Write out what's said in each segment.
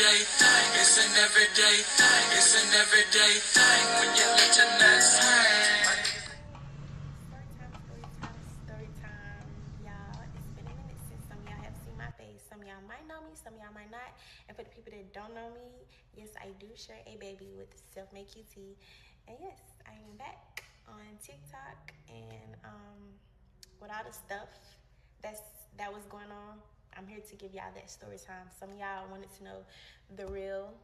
everyday thing. It's an everyday thing. It's an everyday thing when you let your nuts hang. Story time, y'all. It's been a minute since some of y'all have seen my face. Some of y'all might know me, some of y'all might not. And for the people that don't know me, yes, I do share a baby with Self-Made QT. And yes, I am back on TikTok and with all the stuff that was going on. I'm here to give y'all that story time. Some of y'all wanted to know the real,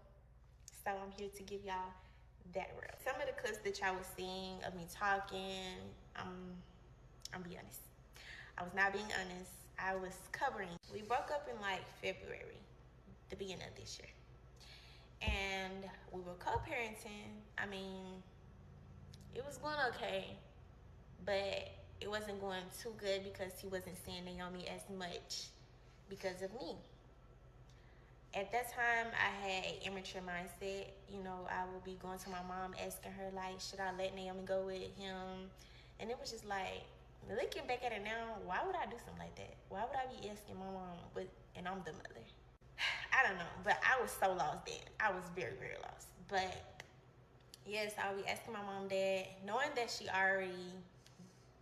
so I'm here to give y'all that real. Some of the clips that y'all was seeing of me talking, I'm be honest. I was not being honest. I was covering. We broke up in like February, the beginning of this year. And we were co-parenting. I mean, it was going okay, but it wasn't going too good because he wasn't seeing Naomi as much because of me. At that time, I had an immature mindset. You know, I would be going to my mom asking her, like, should I let Naomi go with him? And it was just like, looking back at it now, why would I do something like that? Why would I be asking my mom, and I'm the mother? I don't know, but I was so lost then. I was very, very lost. But yes, I would be asking my mom, dad, knowing that she already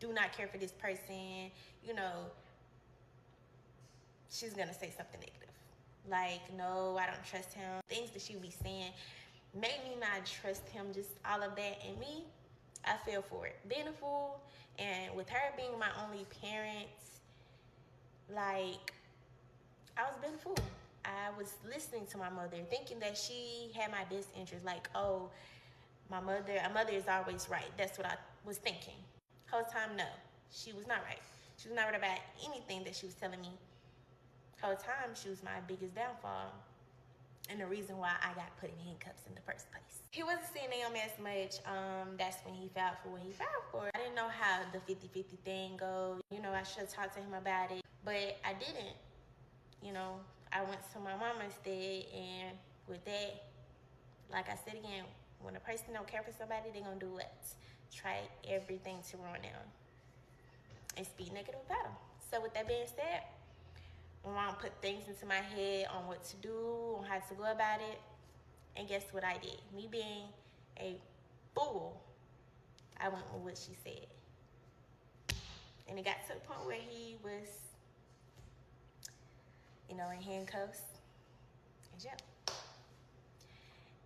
do not care for this person, you know, she's gonna say something negative. Like, no, I don't trust him. Things that she would be saying made me not trust him, just all of that. And me, I fell for it. Being a fool, and with her being my only parent, like, I was being a fool. I was listening to my mother, thinking that she had my best interest. Like, oh, a mother is always right. That's what I was thinking. Whole time, no, she was not right. She was not right about anything that she was telling me. Whole time, she was my biggest downfall and the reason why I got put in handcuffs in the first place. He wasn't seeing Naomi as much. That's when he filed for what he filed for. I didn't know how the 50-50 thing goes. You know, I should have talked to him about it, but I didn't. You know, I went to my mama instead, and with that, like I said again, when a person don't care for somebody, they're gonna do what? Try everything to ruin them and speak negative about them. So with that being said, my mom put things into my head on what to do, on how to go about it. And guess what I did? Me being a fool, I went with what she said. And it got to the point where he was, you know, in handcuffs in jail.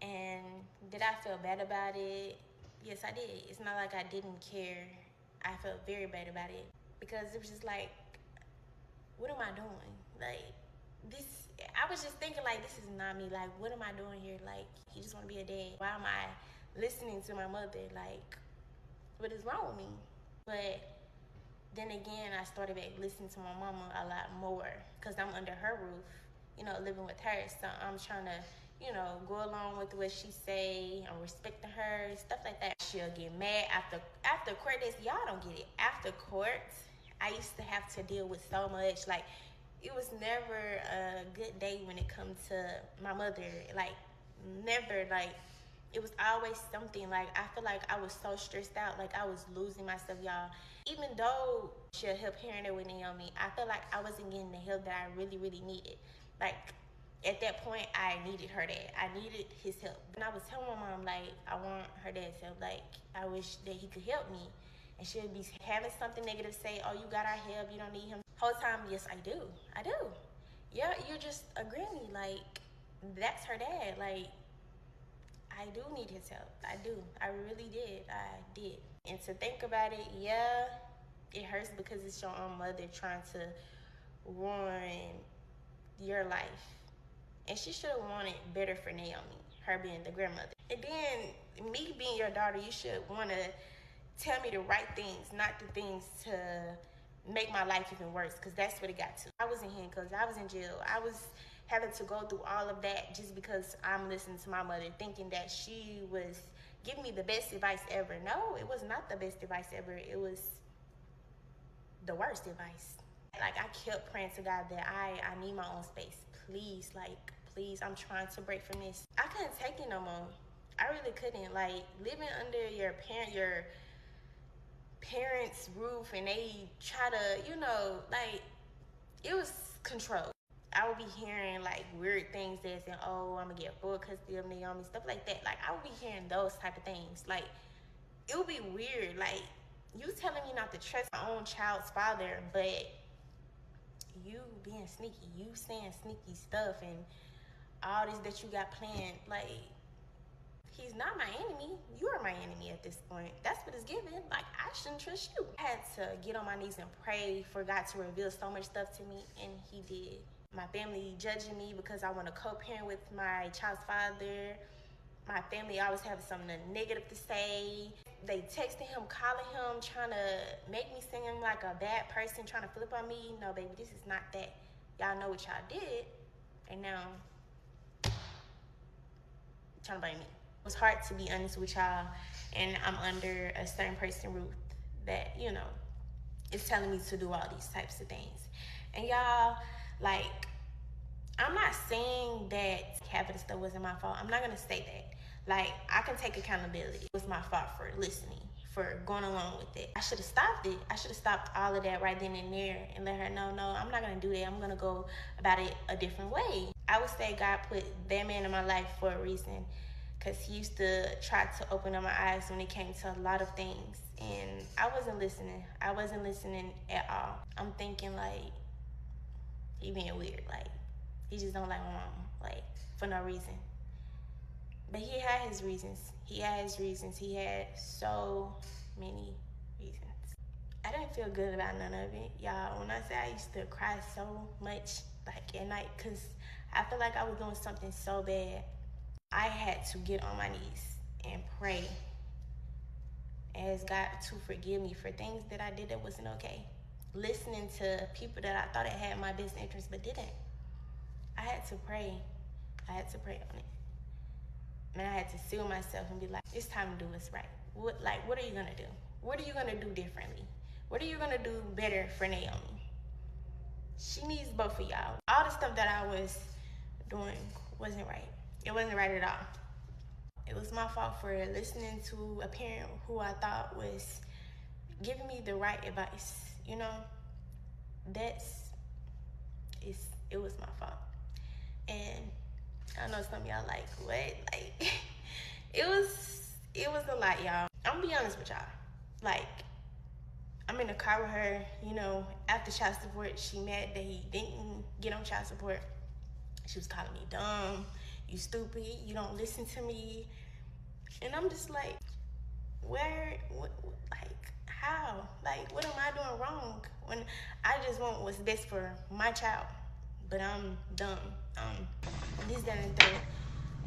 And did I feel bad about it? Yes, I did. It's not like I didn't care. I felt very bad about it because it was just like, what am I doing? Like, this, I was just thinking, like, this is not me. Like, what am I doing here? Like, he just want to be a dad. Why am I listening to my mother? Like, what is wrong with me? But then again, I started back listening to my mama a lot more because I'm under her roof, you know, living with her. So I'm trying to, you know, go along with what she say. I'm respecting her, stuff like that. She'll get mad after court days. Y'all don't get it. After court, I used to have to deal with so much. Like, it was never a good day when it comes to my mother. Like, never. Like, it was always something. Like, I feel like I was so stressed out. Like, I was losing myself, y'all. Even though she'll help here and there with Naomi, I feel like I wasn't getting the help that I really, really needed. Like, at that point, I needed her dad. I needed his help. And I was telling my mom, like, I want her dad's help. Like, I wish that he could help me. And she'll be having something negative say, oh, you got our help, you don't need him. Whole time, yes, I do. Yeah, you're just a granny. Like, that's her dad. Like, I do need his help. I do. I really did. I did. And to think about it, yeah, it hurts because it's your own mother trying to ruin your life. And she should have wanted better for Naomi, her being the grandmother. And then me being your daughter, you should want to tell me the right things, not the things to make my life even worse, because that's what it got to. I was in handcuffs. I was in jail. I was having to go through all of that just because I'm listening to my mother, thinking that she was giving me the best advice ever. No, it was not the best advice ever. It was the worst advice. Like, I kept praying to God that I need my own space. Please, like, please, I'm trying to break from this. I couldn't take it no more. I really couldn't. Like, living under your parents' roof, and they try to, you know, like, it was control. I would be hearing like weird things that saying, oh, I'm gonna get full custody of Naomi, stuff like that. Like I would be hearing those type of things. Like it would be weird. Like you telling me not to trust my own child's father, but you being sneaky, you saying sneaky stuff and all this that you got planned. Like he's not my enemy. You are my enemy at this point. That's what it's given. Like, I shouldn't trust you. I had to get on my knees and pray for God to reveal so much stuff to me, and he did. My family judging me because I want to co-parent with my child's father. My family always have something negative to say. They texting him, calling him, trying to make me seem like a bad person, trying to flip on me. No, baby, this is not that. Y'all know what y'all did, and now trying to blame me. It was hard to be honest with y'all, and I'm under a certain person roof that, you know, is telling me to do all these types of things. And y'all, like, I'm not saying that half of the stuff wasn't my fault. I'm not gonna say that. Like, I can take accountability. It was my fault for listening, for going along with it. I should have stopped it. I should have stopped all of that right then and there and let her know, no, I'm not gonna do that. I'm gonna go about it a different way. I would say God put that man in my life for a reason, because he used to try to open up my eyes when it came to a lot of things, and I wasn't listening. I wasn't listening at all. I'm thinking like, he being weird, like he just don't like my mom, like for no reason. But he had his reasons. He had his reasons. He had so many reasons. I didn't feel good about none of it, y'all. When I say I used to cry so much, like at night, because I feel like I was doing something so bad. I had to get on my knees and pray, ask God to forgive me for things that I did that wasn't okay. Listening to people that I thought had my best interest but didn't. I had to pray. I had to pray on it. And I had to seal myself and be like, it's time to do what's right. What are you gonna do? What are you gonna do differently? What are you gonna do better for Naomi? She needs both of y'all. All the stuff that I was doing wasn't right. It wasn't right at all. It was my fault for listening to a parent who I thought was giving me the right advice. You know, it was my fault. And I know some of y'all like, what? Like, it was a lot, y'all. I'm gonna be honest with y'all. Like, I'm in the car with her, you know, after child support. She mad that he didn't get on child support. She was calling me dumb, you stupid, you don't listen to me. And I'm just like, like, how? Like, what am I doing wrong? When I just want what's best for my child. But I'm dumb. This, that, and third.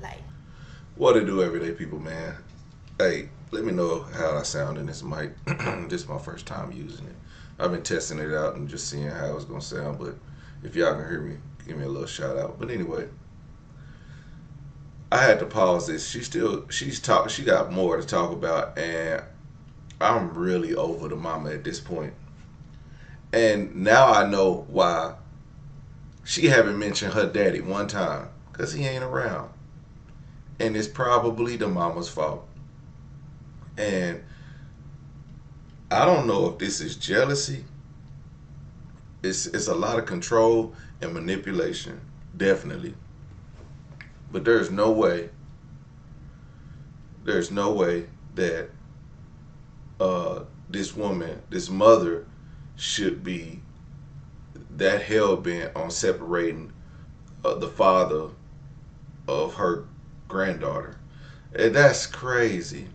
Like, what it do, everyday people, man? Hey, let me know how I sound in this mic. This is my first time using it. I've been testing it out and just seeing how it's gonna sound. But if y'all can hear me, give me a little shout out. But anyway, I had to pause this. She got more to talk about, and I'm really over the mama at this point. And now I know why she haven't mentioned her daddy one time, because he ain't around. And it's probably the mama's fault. And I don't know if this is jealousy. It's a lot of control and manipulation, definitely. But there's no way that this mother, should be that hell bent on separating the father of her granddaughter. And that's crazy.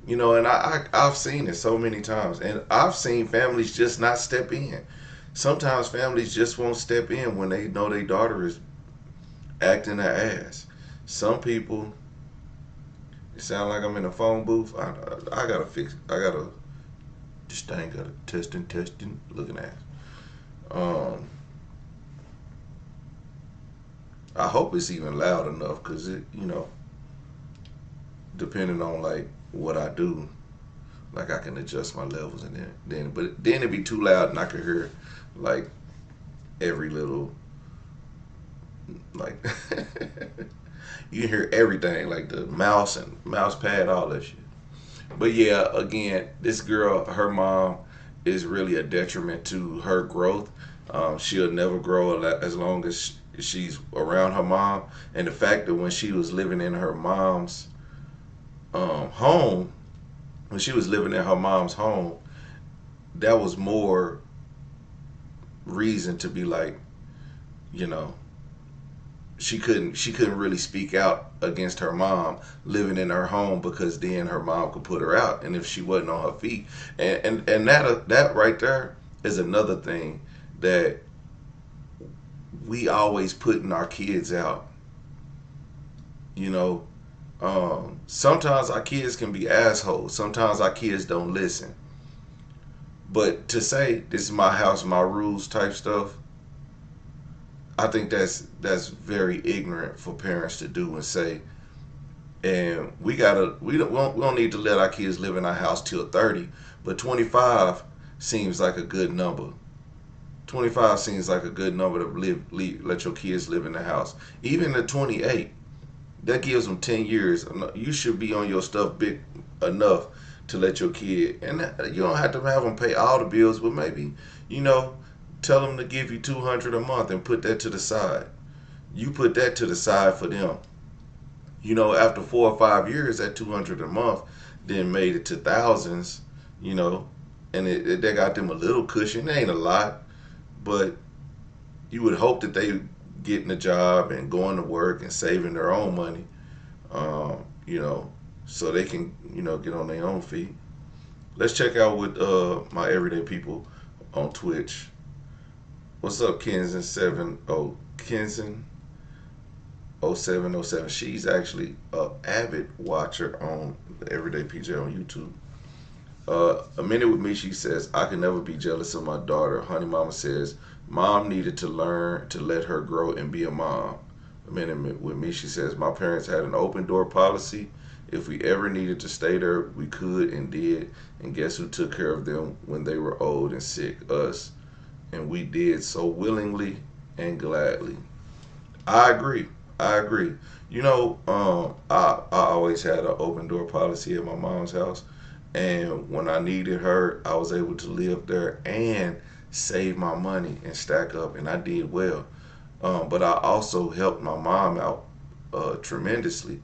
You know, and I've seen it so many times. And I've seen families just not step in. Sometimes families just won't step in when they know their daughter is acting her ass. Some people, it sound like I'm in a phone booth. I gotta fix it. This thing gotta testing, looking at. I hope it's even loud enough, because it, you know, depending on like what I do, like I can adjust my levels, and then it'd be too loud and I could hear like every little, like you can hear everything, like the mouse and mouse pad, all that shit. But yeah, again, this girl, her mom is really a detriment to her growth. She'll never grow as long as she's around her mom, and the fact that when she was living in her mom's home, when she was living in her mom's home, that was more reason to be like, you know, she couldn't really speak out against her mom living in her home, because then her mom could put her out, and if she wasn't on her feet, and that right there is another thing, that we always putting our kids out. You know, sometimes our kids can be assholes. Sometimes our kids don't listen. But to say this is my house, my rules type stuff, I think that's very ignorant for parents to do and say. And we don't need to let our kids live in our house till 30, but 25 seems like a good number. 25 seems like a good number to let your kids live in the house. Even at 28, that gives them 10 years. You should be on your stuff big enough to let your kid, and you don't have to have them pay all the bills, but maybe, you know, tell them to give you 200 a month and put that to the side. You put that to the side for them. You know, after 4 or 5 years, that 200 a month then made it to thousands, you know, and they got them a little cushion. It ain't a lot, but you would hope that they getting a job and going to work and saving their own money, you know, so they can, you know, get on their own feet. Let's check out with my everyday people on Twitch. What's up, Kenzen 0707? She's actually a avid watcher on the Everyday PJ on YouTube. A minute with me, she says, I can never be jealous of my daughter. Honey Mama says, Mom needed to learn to let her grow and be a mom. A minute with me, she says, my parents had an open door policy. If we ever needed to stay there, we could and did. And guess who took care of them when they were old and sick? Us. And we did so willingly and gladly. I agree. I agree. You know, I always had an open door policy at my mom's house. And when I needed her, I was able to live there and save my money and stack up, and I did well. But I also helped my mom out tremendously,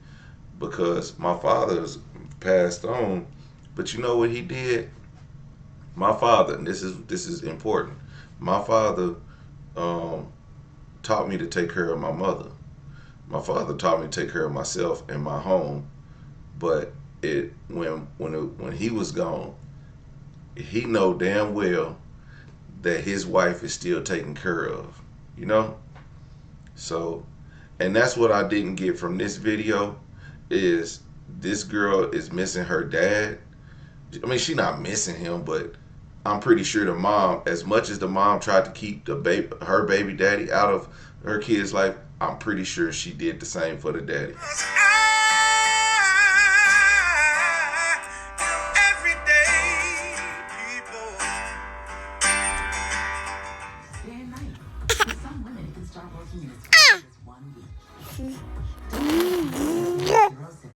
because my father's passed on. But you know what he did? My father, and this is important. My father taught me to take care of my mother. My father taught me to take care of myself and my home. But when he was gone, he know damn well that his wife is still taken care of, you know? So, and that's what I didn't get from this video, is this girl is missing her dad. I mean, she's not missing him, but I'm pretty sure the mom, as much as the mom tried to keep her baby daddy out of her kid's life, I'm pretty sure she did the same for the daddy.